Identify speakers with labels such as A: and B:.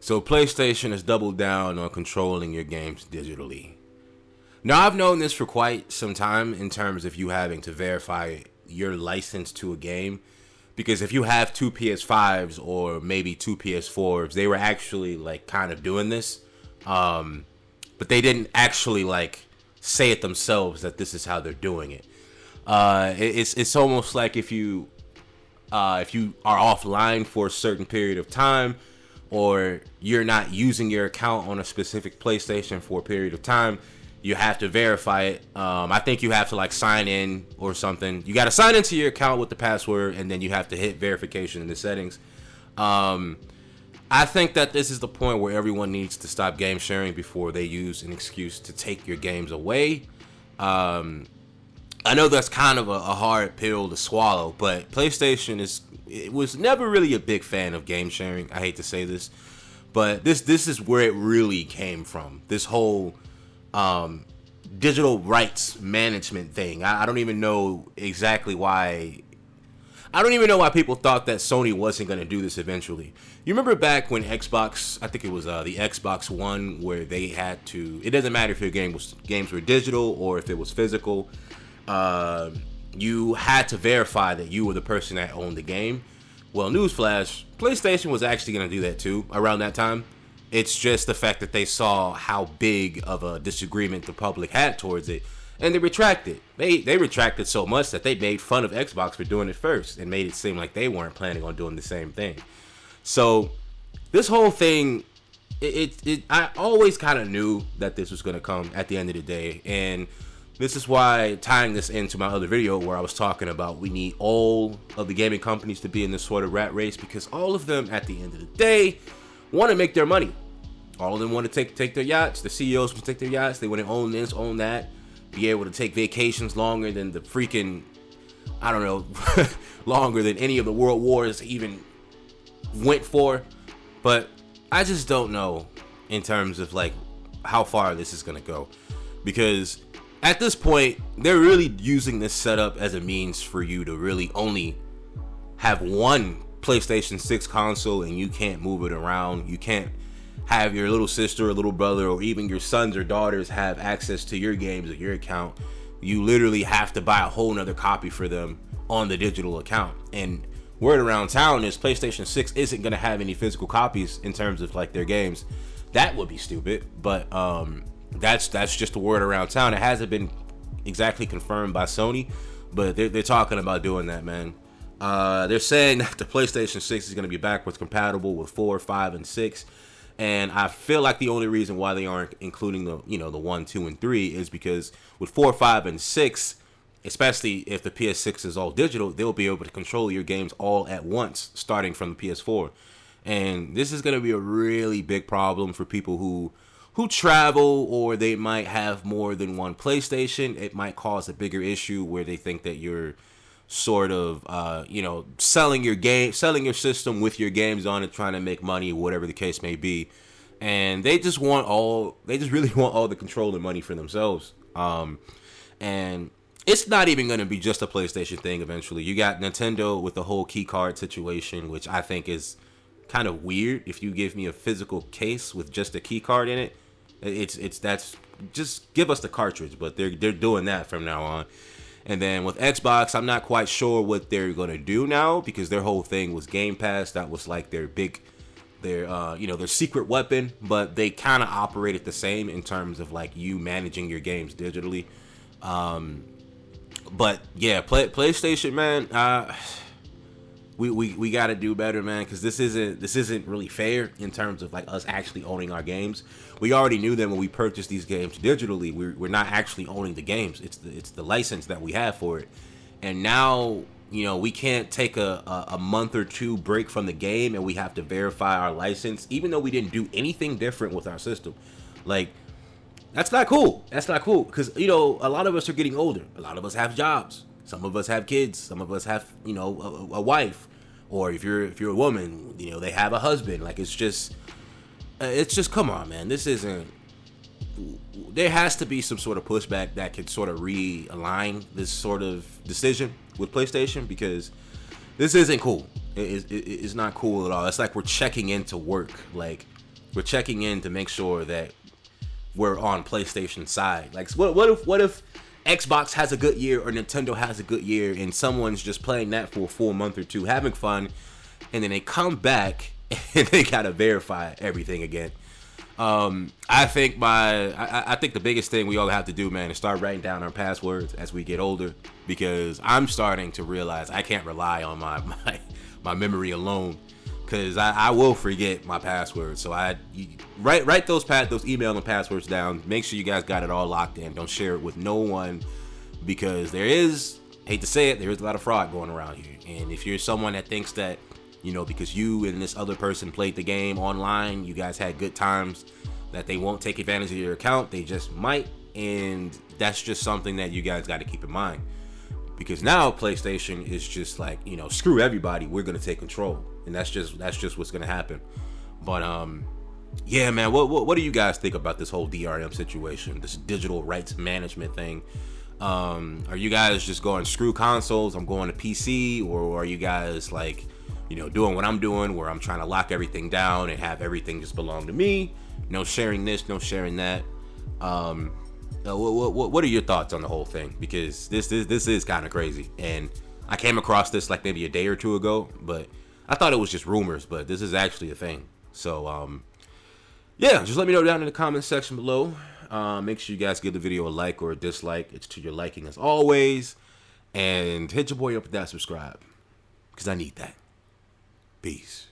A: So PlayStation has doubled down on controlling your games digitally. Now, I've known this for quite some time in terms of you having to verify your license to a game. Because if you have two PS5s or maybe two PS4s, they were actually like kind of doing this. But they didn't actually like say it themselves that this is how they're doing it. It's almost like if you are offline for a certain period of time, or you're not using your account on a specific PlayStation for a period of time, you have to verify it. I think you have to like sign in or something. You got to sign into your account with the password, and then you have to hit verification in the settings. I think that this is the point where everyone needs to stop game sharing before they use an excuse to take your games away. I know that's kind of a hard pill to swallow, but PlayStation was never really a big fan of game sharing. I hate to say this, but this is where it really came from. This whole digital rights management thing. I don't even know exactly why. I don't even know why people thought that Sony wasn't going to do this eventually. You remember back when Xbox, I think it was the Xbox One, where they had to, it doesn't matter if your games were digital or if it was physical, you had to verify that you were the person that owned the game. Well, newsflash, PlayStation was actually going to do that too around that time. It's just the fact that they saw how big of a disagreement the public had towards it, and they retracted. They retracted so much that they made fun of Xbox for doing it first and made it seem like they weren't planning on doing the same thing. So this whole thing, I always kind of knew that this was going to come at the end of the day, and this is why, tying this into my other video where I was talking about we need all of the gaming companies to be in this sort of rat race, because all of them at the end of the day want to make their money. All of them want to take their yachts. The CEOs want to take their yachts. They want to own this, own that, be able to take vacations longer than the freaking, I don't know, longer than any of the world wars even went for. But I just don't know in terms of like how far this is going to go, because at this point, they're really using this setup as a means for you to really only have one PlayStation 6 console, and you can't move it around. You can't have your little sister or little brother or even your sons or daughters have access to your games or your account. You literally have to buy a whole nother copy for them on the digital account. And word around town is PlayStation 6 isn't going to have any physical copies in terms of like their games. That would be stupid, but that's just the word around town. It hasn't been exactly confirmed by Sony, but they're talking about doing that, man. They're saying that the PlayStation 6 is going to be backwards compatible with 4, 5, and 6. And I feel like the only reason why they aren't including the 1, 2, and 3 is because with 4, 5, and 6, especially if the PS6 is all digital, they'll be able to control your games all at once, starting from the PS4. And this is going to be a really big problem for people who travel, or they might have more than one PlayStation. It might cause a bigger issue where they think that you're sort of selling your system with your games on it, trying to make money, whatever the case may be. And they just really want all the control and money for themselves. And it's not even going to be just a PlayStation thing eventually. You got Nintendo with the whole key card situation, which I think is kind of weird. If you give me a physical case with just a key card in it, that's just give us the cartridge. But they're doing that from now on. And then with Xbox, I'm not quite sure what they're going to do now, because their whole thing was Game Pass. That was like their secret weapon, but they kind of operated the same in terms of like you managing your games digitally. But yeah, PlayStation, man, we got to do better, man, because this isn't really fair in terms of like us actually owning our games. We already knew that when we purchased these games digitally, we're not actually owning the games. It's the license that we have for it. And now, we can't take a month or two break from the game, and we have to verify our license, even though we didn't do anything different with our system. Like, that's not cool. That's not cool, because, a lot of us are getting older. A lot of us have jobs. Some of us have kids. Some of us have, a wife. Or if you're a woman, they have a husband. Like, it's just come on, man. This isn't. There has to be some sort of pushback that could sort of realign this sort of decision with PlayStation, because this isn't cool. It's not cool at all. It's like we're checking into work. Like, We're checking in to make sure that we're on PlayStation side. Like, what if Xbox has a good year or Nintendo has a good year and someone's just playing that for a full month or two, having fun, and then they come back and they gotta verify everything again. I think the biggest thing we all have to do, man, is start writing down our passwords as we get older, because I'm starting to realize I can't rely on my memory alone, because I will forget my passwords. So write those email and passwords down. Make sure you guys got it all locked in. Don't share it with no one, because hate to say it, there is a lot of fraud going around here. And if you're someone that thinks that, because you and this other person played the game online, you guys had good times, that they won't take advantage of your account, they just might. And that's just something that you guys got to keep in mind, because now PlayStation is just like, screw everybody, we're gonna take control, and that's just what's gonna happen. But yeah, man, what do you guys think about this whole DRM situation, this digital rights management thing? Are you guys just going screw consoles, I'm going to PC, or are you guys like, doing what I'm doing, where I'm trying to lock everything down and have everything just belong to me, no sharing this, no sharing that? What are your thoughts on the whole thing? Because this is kind of crazy, and I came across this like maybe a day or two ago, but I thought it was just rumors, but this is actually a thing. So yeah, just let me know down in the comment section below. Make sure you guys give the video a like or a dislike. It's to your liking as always, and hit your boy up with that subscribe, because I need that. Peace.